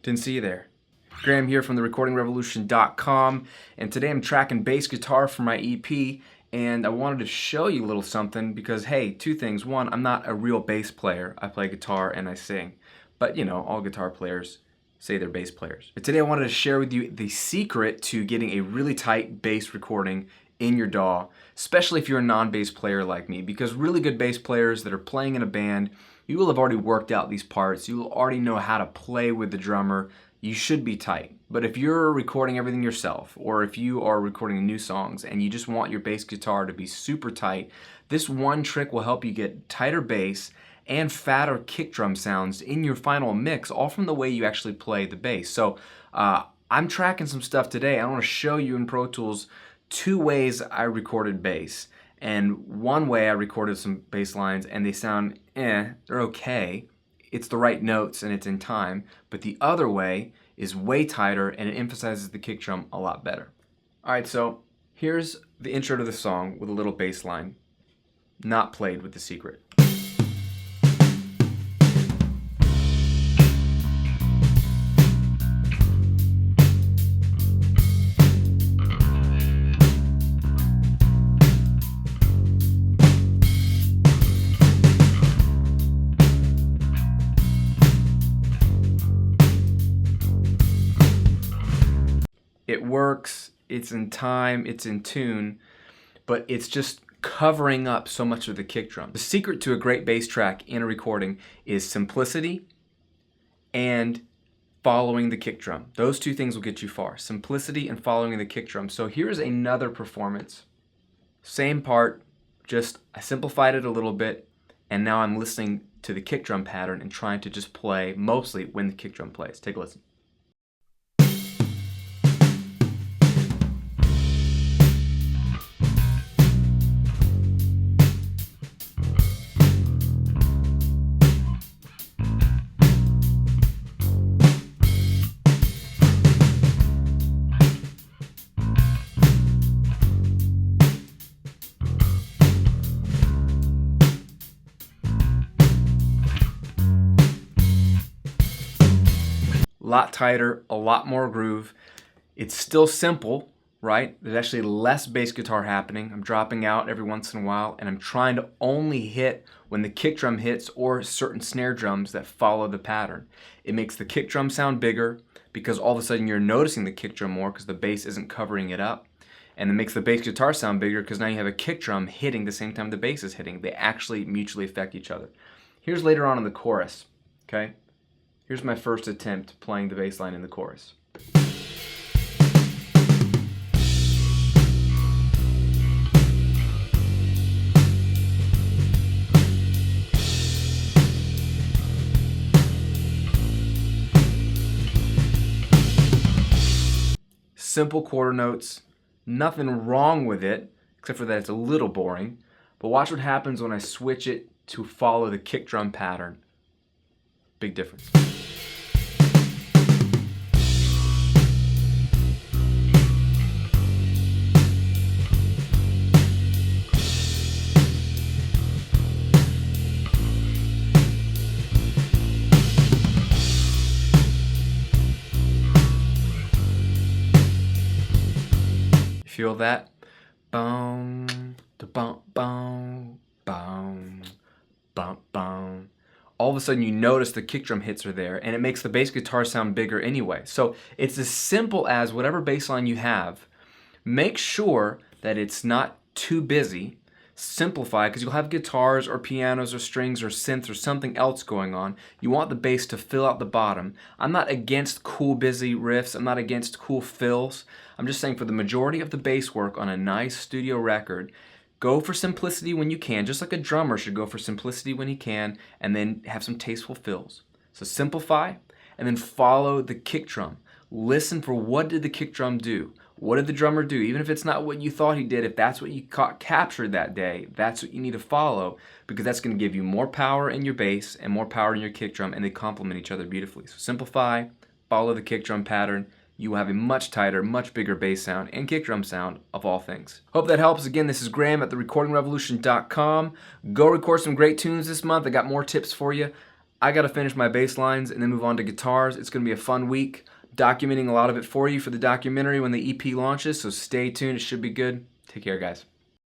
Didn't see you there. Graham here from therecordingrevolution.com, and today I'm tracking bass guitar for my EP, and I wanted to show you a little something because, hey, two things. One, I'm not a real bass player. I play guitar and I sing. But, you know, all guitar players say they're bass players. But today I wanted to share with you the secret to getting a really tight bass recording in your DAW, especially if you're a non-bass player like me, because really good bass players that are playing in a band, you will have already worked out these parts. You will already know how to play with the drummer. You should be tight. But if you're recording everything yourself, or if you are recording new songs and you just want your bass guitar to be super tight, this one trick will help you get tighter bass and fatter kick drum sounds in your final mix, all from the way you actually play the bass. So I'm tracking some stuff today. I want to show you in Pro Tools two ways I recorded bass. And one way I recorded some bass lines and they sound they're okay. It's the right notes and it's in time, but the other way is way tighter and it emphasizes the kick drum a lot better. Alright, so here's the intro to the song with a little bass line, not played with The Secret. It works, it's in time, it's in tune, but it's just covering up so much of the kick drum. The secret to a great bass track in a recording is simplicity and following the kick drum. Those two things will get you far. Simplicity and following the kick drum. So here's another performance. Same part, just I simplified it a little bit, and now I'm listening to the kick drum pattern and trying to just play mostly when the kick drum plays. Take a listen. A lot tighter, a lot more groove. It's still simple, right? There's actually less bass guitar happening. I'm dropping out every once in a while, and I'm trying to only hit when the kick drum hits or certain snare drums that follow the pattern. It makes the kick drum sound bigger because all of a sudden you're noticing the kick drum more because the bass isn't covering it up. And it makes the bass guitar sound bigger because now you have a kick drum hitting the same time the bass is hitting. They actually mutually affect each other. Here's later on in the chorus, okay? Here's my first attempt playing the bass line in the chorus. Simple quarter notes, nothing wrong with it, except for that it's a little boring. But watch what happens when I switch it to follow the kick drum pattern. Big difference. Feel that? Boom, da bum, boom, boom, bum, boom. All of a sudden you notice the kick drum hits are there, and it makes the bass guitar sound bigger anyway. So it's as simple as whatever bass line you have, make sure that it's not too busy. Simplify, because you'll have guitars or pianos or strings or synths or something else going on. You want the bass to fill out the bottom. I'm not against cool busy riffs. I'm not against cool fills. I'm just saying for the majority of the bass work on a nice studio record, go for simplicity when you can, just like a drummer should go for simplicity when he can, and then have some tasteful fills. So simplify, and then follow the kick drum. Listen for what did the kick drum do? What did the drummer do? Even if it's not what you thought he did, if that's what you captured that day, that's what you need to follow, because that's going to give you more power in your bass and more power in your kick drum, and they complement each other beautifully. So simplify, follow the kick drum pattern. You will have a much tighter, much bigger bass sound and kick drum sound of all things. Hope that helps. Again, this is Graham at therecordingrevolution.com. Go record some great tunes this month. I got more tips for you. I got to finish my bass lines and then move on to guitars. It's going to be a fun week, documenting a lot of it for you for the documentary when the EP launches, so stay tuned. It should be good. Take care, guys.